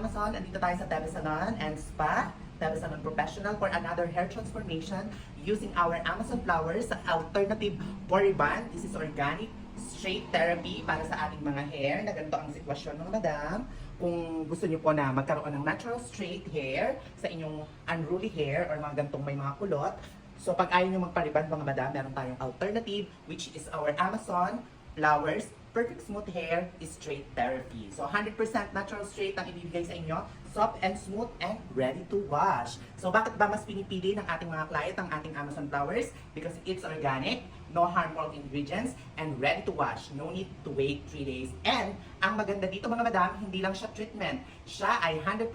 Amazon, andito tayo sa Tebe Salon and Spa, Tebe Salon Professional for another hair transformation using our Amazon flowers, alternative body band. This is organic straight therapy para sa ating mga hair na ganito ang sitwasyon mga madam. Kung gusto niyo po na magkaroon ng natural straight hair sa inyong unruly hair or mga gantong may mga kulot, so pag ayaw niyo magpariban mga madam, meron tayong alternative which is our Amazon flowers perfect smooth hair straight therapy. So 100% natural straight ang ibibigay sa inyo, soft and smooth and ready to wash. So bakit ba mas pinipili ng ating mga client ang ating Amazon flowers? Because it's organic, no harmful ingredients, and ready to wash. No need to wait 3 days. And ang maganda dito mga madam, hindi lang siya treatment. Siya ay 100%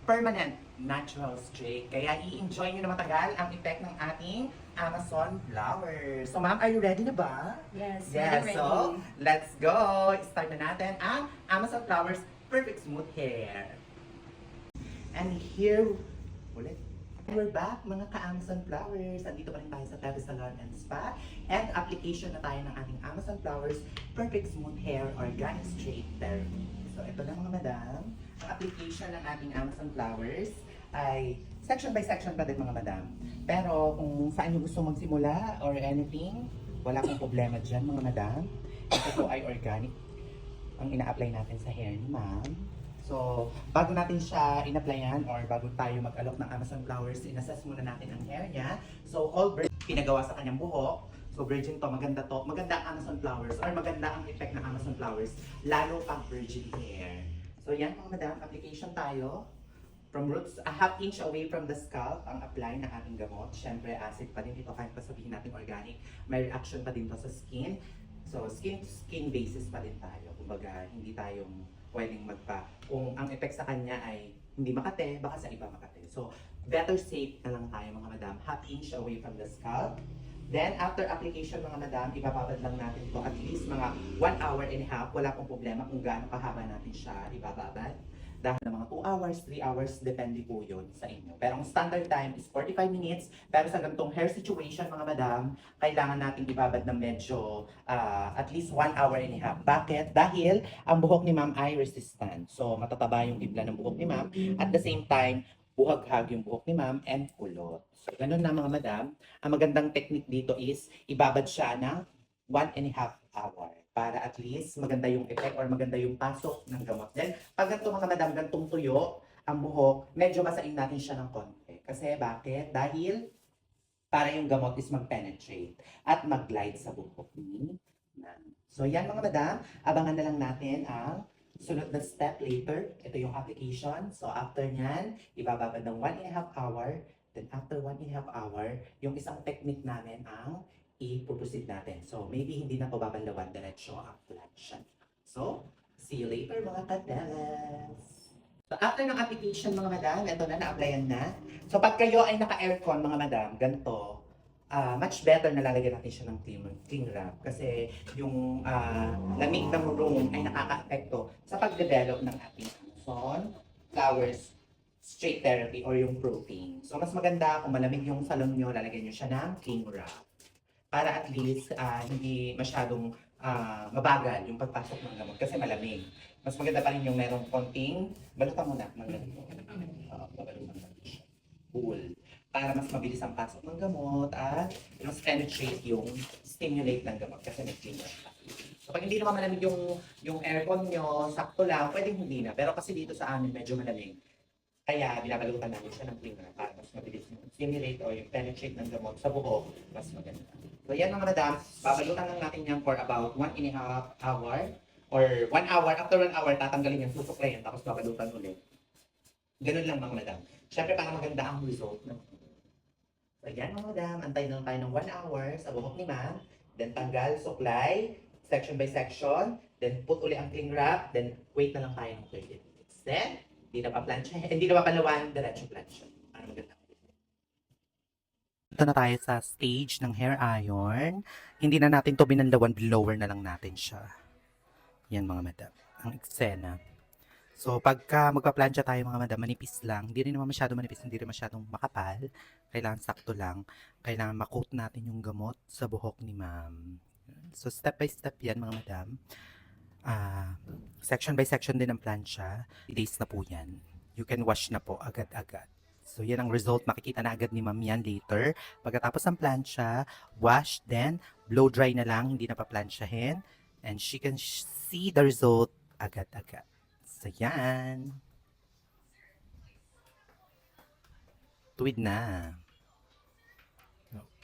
permanent natural straight. Kaya i-enjoy nyo na matagal ang effect ng ating Amazon flowers. So ma'am, are you ready na ba? Yes, Yes, ready. so let's go! Start na natin ang Amazon flowers perfect smooth hair. And here, ulit. We're back mga ka-Amazon flowers. Andito pa rin tayo sa Tebe Salon and Spa. And application na tayo ng ating Amazon flowers perfect smooth hair organic straight therapy. So ito na mga madam. Ang application ng ating Amazon flowers ay section by section pa din mga madam. Pero kung saan nyo gusto magsimula or anything, wala akong problema dyan mga madam. Ito po ay organic ang ina-apply natin sa hair ni ma'am. So, bago natin siya in-applyan or bago tayo mag-alok ng Amazon flowers, in-assess muna natin ang hair niya. So, all virgin pinagawa sa kanyang buhok. So, virgin to, maganda to. Maganda ang Amazon flowers or maganda ang effect ng Amazon flowers, lalo pang virgin hair. So, yan mga madam, application tayo. From roots, a half inch away from the scalp ang apply ng ating gamot. Siyempre, acid pa din ito kahit pa sabihin natin organic. May reaction pa din to sa skin. So, skin to skin basis pa din tayo. Kumbaga, hindi tayong pwedeng kung ang effect sa kanya ay hindi makate, baka sa iba makate. So, better safe na lang tayo mga madam. Half inch away from the scalp. Then, after application mga madam, ibababad lang natin ito at least mga 1 hour and a half. Wala pong problema kung gaano kahaba natin siya ibababad. Dahil na mga 2 hours, 3 hours, depende po yun sa inyo. Pero ang standard time is 45 minutes. Pero sa ganitong hair situation mga madam, kailangan natin ibabad ng medyo at least 1 hour and a half. Bakit? Dahil ang buhok ni ma'am ay resistant. So matataba yung tibla ng buhok ni ma'am. At the same time, buhaghag yung buhok ni ma'am and kulot. So ganun na mga madam. Ang magandang technique dito is ibabad siya ng 1 and a half hour para at least maganda yung effect or maganda yung pasok ng gamot. Then, pag ganito mga madam, gantong tuyo ang buhok, medyo masain natin siya ng konti. Kasi bakit? Dahil para yung gamot is mag-penetrate at mag-glide sa buhok ni ma'am. So yan mga madam, abangan na lang natin ang sunod na step later. Ito yung application. So after nyan, ibababad ng 1 and a half hour. Then after 1 and a half hour, yung isang technique namin ang i-proceed natin. So, maybe hindi na ito babanlawan, diretso ang plancha. So, see you later mga kadelas! So, after ng application mga madam, ito na, na-applyan na. So, pag kayo ay naka-aircon mga madam, ganito, much better na lalagyan natin siya ng cling wrap. Kasi yung lamig ng room ay nakaka-apekto sa pag-develop ng ating Amazon flowers straight therapy or yung protein. So, mas maganda kung malamig yung salon nyo, lalagyan nyo siya ng cling wrap para at least hindi masyadong mabagal yung pagpasok ng gamot kasi malamig. Mas maganda pa rin yung merong konting, balutan mo na, babalutan natin siya. Cool. Para mas mabilis ang pasok ng gamot at mas penetrate yung stimulate ng gamot kasi may cleaner pa. So pag hindi naman malamig yung aircon nyo, sakto lang, pwedeng hindi na. Pero kasi dito sa amin medyo malamig. Kaya binabalutan namin siya ng cleaner para mas mabilis yung stimulate o yung penetrate ng gamot sa buhok, mas maganda. So yan mga madam, babalutan lang natin yan for about 1 and a half hour or 1 hour. After 1 hour, tatanggalin yung susuklayan tapos babalutan ulit. Ganun lang mga madam. Siyempre para maganda ang result. No? So yan mga madam, antay lang tayo ng 1 hour sa buhok ni ma'am. Then tanggal, suklay, section by section. Then put uli ang cling wrap. Then wait na lang tayo ng 30 minutes. Then, hindi na pa plancha, hindi na pa palawan, diretso plancha. Para maganda. Ito na tayo sa stage ng hair iron. Hindi na natin to binanlawan, blower na lang natin siya. Yan mga madam, ang eksena. So pagka magpa-plancha tayo mga madam, manipis lang. Hindi rin naman masyado manipis, hindi rin masyadong makapal. Kailangan sakto lang. Kailangan ma-coat natin yung gamot sa buhok ni ma'am. So step by step yan mga madam. section by section din ang plancha. Days na po yan. You can wash na po agad-agad. So, yan ang result. Makikita na agad ni ma'am yan later. Pagkatapos ng plancha, wash, then blow dry na lang, hindi na pa-planchahin. And she can see the result agad-agad. So, yan. Tuwid na.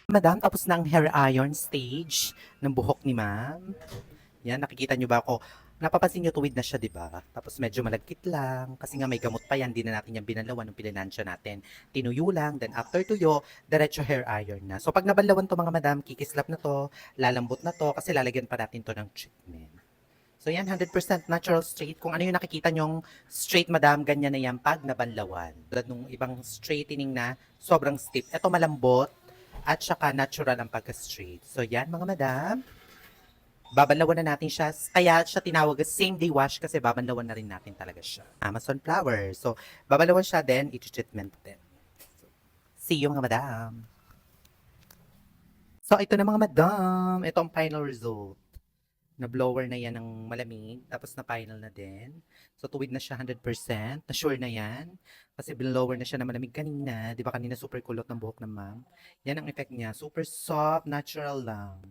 Madam, tapos na ang hair iron stage ng buhok ni ma'am. Yan, nakikita nyo ba ako? Napapansin nyo, tuwid na siya, di ba? Tapos medyo malagkit lang. Kasi nga may gamot pa yan. Di na natin yung binalawan ng pilinansya natin. Tinuyo lang. Then after tuyo, diretso hair iron na. So pag nabanlawan to mga madam, kikislap na to, lalambot na to, kasi lalagyan pa natin to ng treatment. So yan, 100% natural straight. Kung ano yung nakikita nyong straight madam, ganyan na yan pag nabanlawan. Tulad nung ibang straightening na sobrang stiff. Ito malambot at saka natural ang pagka-straight. So yan mga madam. Babanlawan na natin siya. Kaya siya tinawag as same day wash kasi babanlawan na rin natin talaga siya. Amazon flower. So, babanlawan siya then i-treatment din. So, see you mga madam. So, ito na mga madam. Ito ang final result. Na-blower na yan ng malamig. Tapos na-final na din. So, tuwid na siya 100%. Na-sure na yan. Kasi blower na siya na malamig kanina. Di ba kanina super kulot ng buhok ng ma'am? Yan ang effect niya. Super soft, natural lang.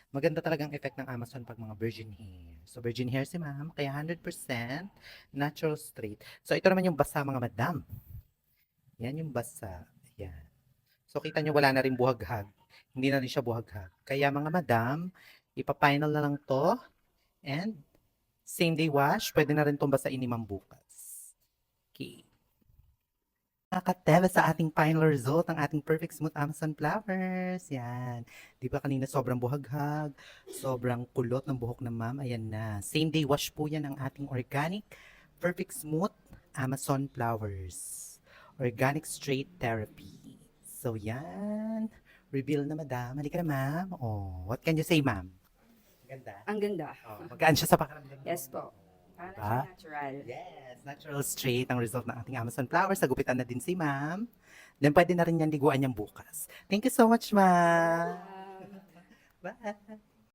Maganda talagang effect ng Amazon pag mga virgin hair. So, virgin hair si ma'am, kaya 100% natural straight. So, ito naman yung basa mga madam. Yan yung basa. Yan. So, kita nyo wala na rin buhaghag. Hindi na rin siya buhaghag. Kaya mga madam, ipa-final na lang to. And, same day wash, pwede na rin itong basain ni ma'am bukas. Okay. Nakateva sa ating final result ng ating Perfect Smooth Amazon Flowers. Yan. Di ba kanina sobrang buhaghag, sobrang kulot ng buhok ng ma'am. Ayan na. Same day wash po yan ng ating organic Perfect Smooth Amazon Flowers. Organic Straight Therapy. So yan. Reveal na madam. Halika na ma'am. Oh, what can you say ma'am? Ganda. Ang ganda. Oh, magaan siya sa pakiramdam. Yes po. Para Diba? siya natural. Yes, natural straight ang result ng ating Amazon flowers. Nagupitan na din si ma'am. Then pwede na rin yan liguan niyang bukas. Thank you so much, ma'am. Bye.